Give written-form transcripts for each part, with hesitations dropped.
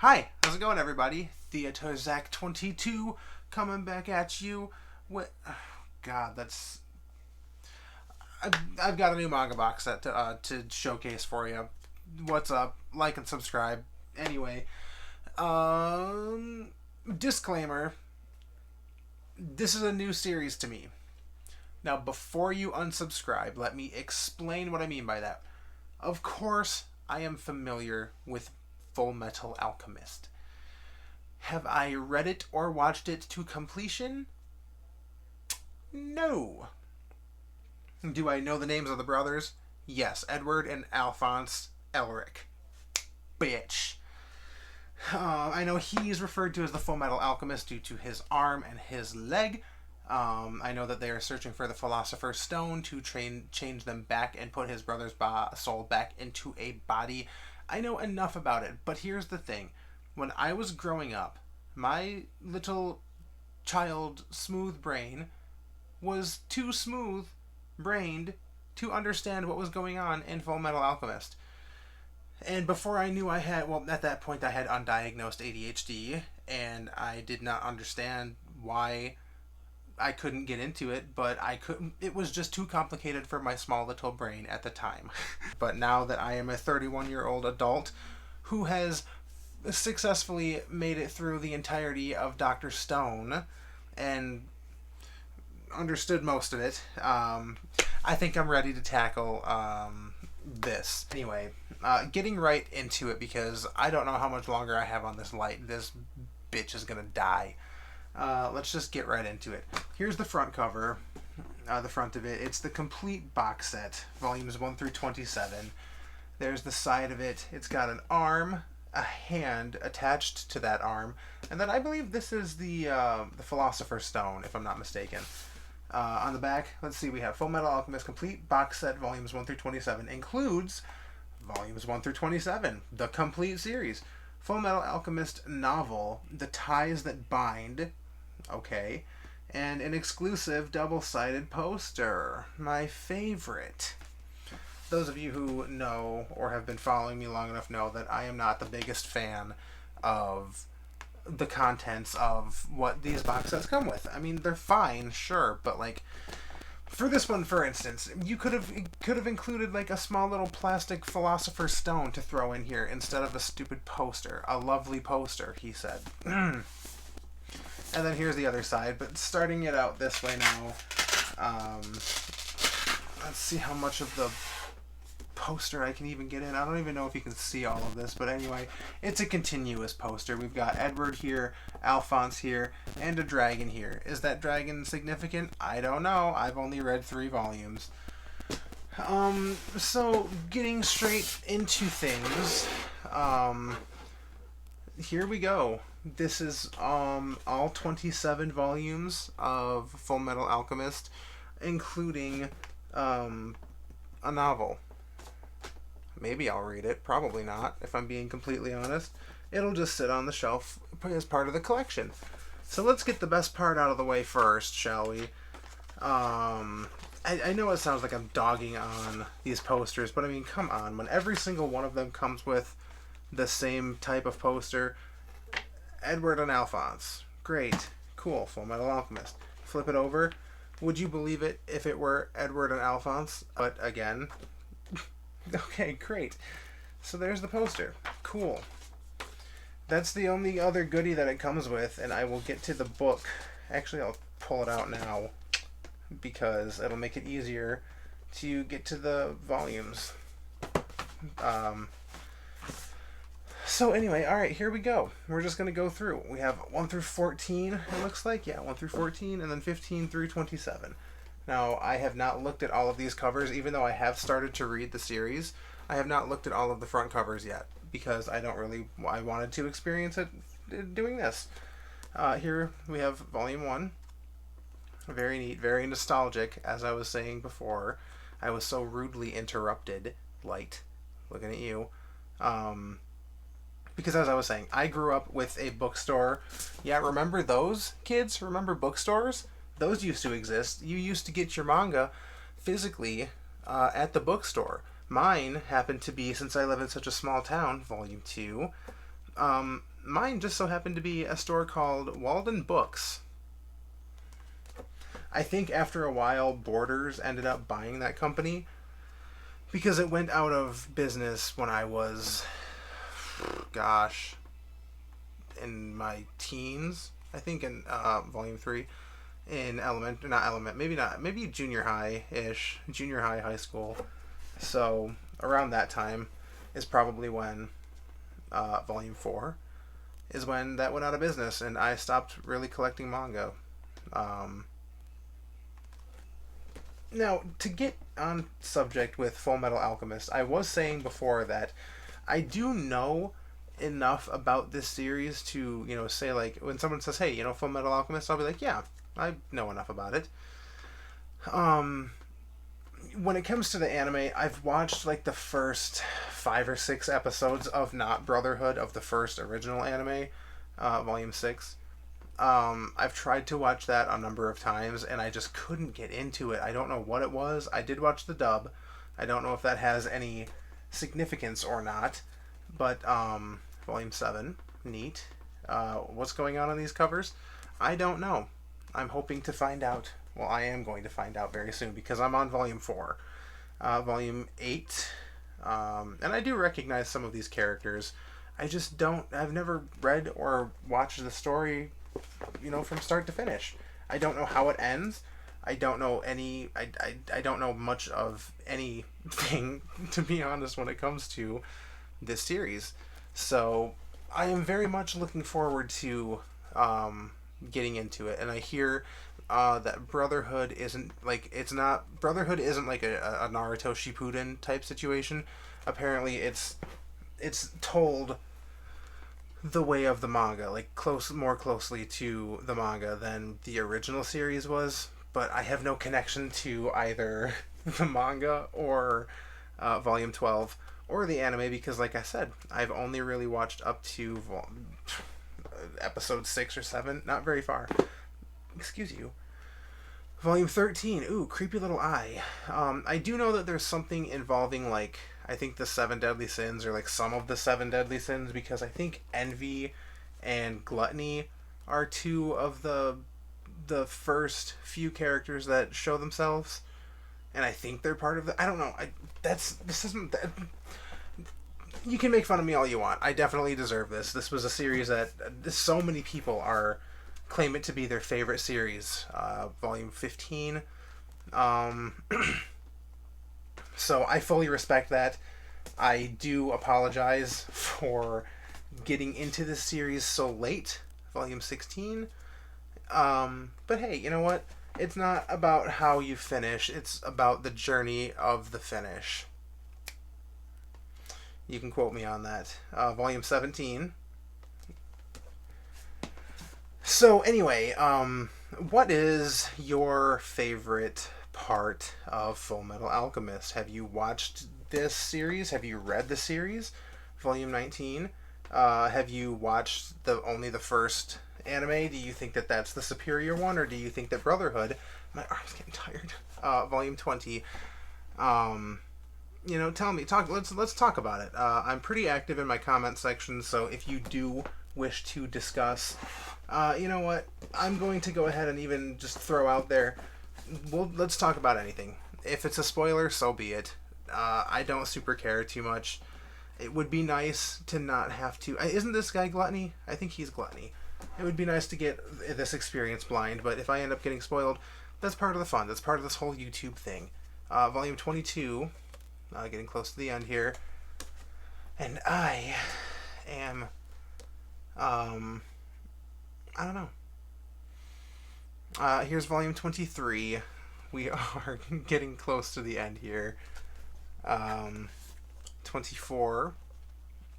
Hi, how's it going, everybody? TheaterZach22 coming back at you. What? Oh, God, that's. I've got a new manga box set to showcase for you. What's up? Like and subscribe. Anyway, disclaimer: this is a new series to me. Now, before you unsubscribe, let me explain what I mean by that. Of course, I am familiar with Fullmetal Alchemist. Have I read it or watched it to completion? No. Do I know the names of the brothers? Yes, Edward and Alphonse Elric. Bitch. I know he's referred to as the Fullmetal Alchemist due to his arm and his leg. I know that they are searching for the Philosopher's Stone to change them back and put his brother's soul back into a body. I know enough about it, but here's the thing. When I was growing up, my little child smooth brain was too smooth brained to understand what was going on in Fullmetal Alchemist. And before I knew at that point I had undiagnosed ADHD, and I did not understand why I couldn't get into it, but it was just too complicated for my small little brain at the time. But now that I am a 31-year-old adult who has successfully made it through the entirety of Dr. Stone and understood most of it, I think I'm ready to tackle this. Anyway, getting right into it, because I don't know how much longer I have on this light. This bitch is gonna die. Let's just get right into it. Here's the front cover, the front of it. It's the complete box set, volumes 1 through 27. There's the side of it. It's got an arm, a hand attached to that arm, and then I believe this is the Philosopher's Stone, if I'm not mistaken. On the back, let's see, we have Fullmetal Alchemist complete box set, volumes 1 through 27, includes volumes 1 through 27, the complete series. Fullmetal Alchemist novel, The Ties That Bind, okay, and an exclusive double-sided poster, my favorite. Those of you who know or have been following me long enough know that I am not the biggest fan of the contents of what these box sets come with. I mean, they're fine, sure, but like, for this one, for instance, you could have included like a small little plastic Philosopher's Stone to throw in here instead of a stupid poster. A lovely poster, he said. And then here's the other side, but starting it out this way now, let's see how much of the poster I can even get in. I don't even know if you can see all of this, but anyway, it's a continuous poster. We've got Edward here, Alphonse here, and a dragon here. Is that dragon significant? I don't know. I've only read 3 volumes. So getting straight into things, here we go. This is all 27 volumes of Fullmetal Alchemist, including a novel. Maybe I'll read it. Probably not, if I'm being completely honest. It'll just sit on the shelf as part of the collection. So let's get the best part out of the way first, shall we? I know it sounds like I'm dogging on these posters, but I mean, come on. When every single one of them comes with the same type of poster, Edward and Alphonse. Great. Cool. Fullmetal Alchemist. Flip it over. Would you believe it if it were Edward and Alphonse? But again... Okay, great. So there's the poster. Cool. That's the only other goodie that it comes with, and I will get to the book. Actually, I'll pull it out now because it'll make it easier to get to the volumes. So anyway, alright, here we go. We're just going to go through. We have 1 through 14, it looks like. Yeah, 1 through 14, and then 15 through 27. Now, I have not looked at all of these covers, even though I have started to read the series. I have not looked at all of the front covers yet, because I wanted to experience it doing this. Here we have Volume 1. Very neat, very nostalgic, as I was saying before. I was so rudely interrupted. Light, looking at you. Because as I was saying, I grew up with a bookstore. Yeah, remember those, kids? Remember bookstores? Those used to exist. You used to get your manga physically at the bookstore. Mine happened to be, since I live in such a small town, Volume 2, Mine just so happened to be a store called Walden Books. I think after a while, Borders ended up buying that company because it went out of business when I was, gosh, in my teens. I think in volume 3 in maybe junior high ish, junior high, high school. So around that time is probably when volume 4 is when that went out of business and I stopped really collecting manga. Um, Now, to get on subject with Full Metal Alchemist, I was saying before that I do know enough about this series to, say, like, when someone says, hey, Full Metal Alchemist, I'll be like, yeah, I know enough about it. Um, when it comes to the anime, I've watched, like, the first 5 or 6 episodes of Not Brotherhood of the first original anime, Volume 6. I've tried to watch that a number of times and I just couldn't get into it. I don't know what it was. I did watch the dub. I don't know if that has any significance or not. But Volume 7, neat. What's going on these covers? I don't know. I'm hoping to find out. Well, I am going to find out very soon because I'm on Volume 4. Volume 8. And I do recognize some of these characters. I just don't. I've never read or watched the story from start to finish. I don't know how it ends. I don't know I don't know much of anything, to be honest, when it comes to this series. So I am very much looking forward to getting into it. And I hear that Brotherhood isn't like Brotherhood isn't like a Naruto Shippuden type situation. Apparently, it's told the way of the manga, like more closely to the manga than the original series was. But I have no connection to either the manga or Volume 12 or the anime because, like I said, I've only really watched up to episode 6 or 7, not very far. Excuse you. Volume 13, ooh, creepy little eye. I do know that there's something involving, like, I think the 7 deadly sins, or like some of the 7 deadly sins, because I think envy and gluttony are 2 of the first few characters that show themselves, and I think they're part of the. I don't know. This isn't that. You can make fun of me all you want. I definitely deserve this. This was a series that so many people claim it to be their favorite series. Volume 15. So I fully respect that. I do apologize for getting into this series so late, Volume 16. But hey, you know what? It's not about how you finish, it's about the journey of the finish. You can quote me on that. Volume 17. So anyway, what is your favorite part of Full Metal Alchemist? Have you watched this series? Have you read the series? Volume 19. Have you watched only the first anime? Do you think that that's the superior one, or do you think that Brotherhood? My arm's getting tired. Volume 20. Tell me. Let's talk about it. I'm pretty active in my comment section, so if you do wish to discuss, you know what? I'm going to go ahead and even just throw out there. Let's talk about anything. If it's a spoiler, so be it. I don't super care too much. It would be nice to not have to. Isn't this guy Gluttony? I think he's Gluttony. It would be nice to get this experience blind, but if I end up getting spoiled, that's part of the fun. That's part of this whole YouTube thing. Volume 22, getting close to the end here. And I am, I don't know. Here's Volume 23. We are getting close to the end here. 24.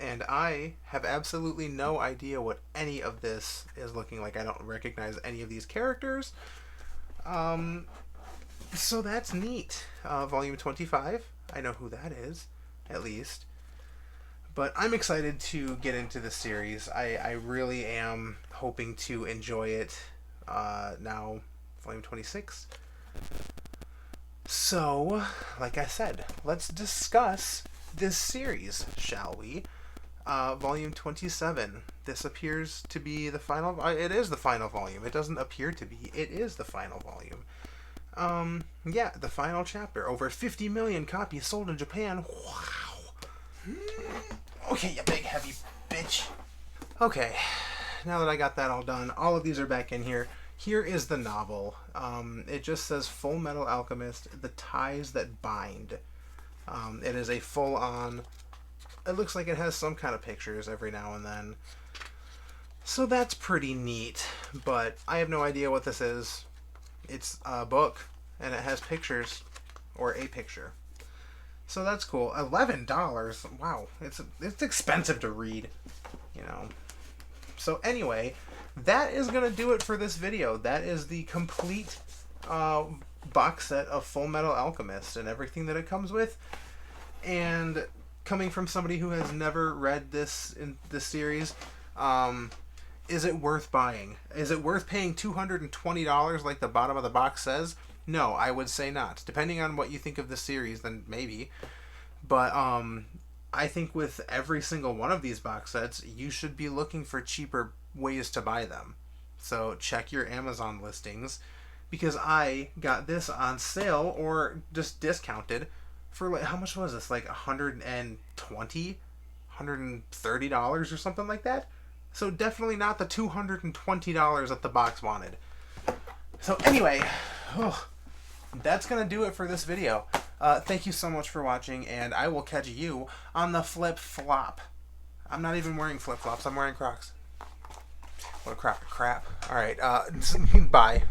And I have absolutely no idea what any of this is looking like. I don't recognize any of these characters. So that's neat. Volume 25. I know who that is, at least. But I'm excited to get into the series. I really am hoping to enjoy it. Now, Volume 26. So, like I said, let's discuss this series, shall we? volume 27. This appears to be the final. It is the final volume. It doesn't appear to be. It is the final volume. Yeah, the final chapter. Over 50 million copies sold in Japan. Wow. Okay, you big heavy bitch. Okay, now that I got that all done, all of these are back in here. Here is the novel. It just says Fullmetal Alchemist, The Ties That Bind. It is a full-on... It looks like it has some kind of pictures every now and then. So that's pretty neat, but I have no idea what this is. It's a book, and it has pictures, or a picture. So that's cool. $11. Wow, it's expensive to read, you know. So anyway, that is going to do it for this video. That is the complete box set of Fullmetal Alchemist and everything that it comes with. And coming from somebody who has never read this in this series, is it worth buying? Is it worth paying $220 like the bottom of the box says? No, I would say not. Depending on what you think of the series, then maybe. But I think with every single one of these box sets, you should be looking for cheaper ways to buy them. So check your Amazon listings, because I got this on sale or just discounted for, like, how much was this? Like $120, $130 or something like that. So definitely not the $220 that the box wanted. So anyway, that's going to do it for this video. Thank you so much for watching, and I will catch you on the flip-flop. I'm not even wearing flip-flops. I'm wearing Crocs. What a crap. Alright, bye.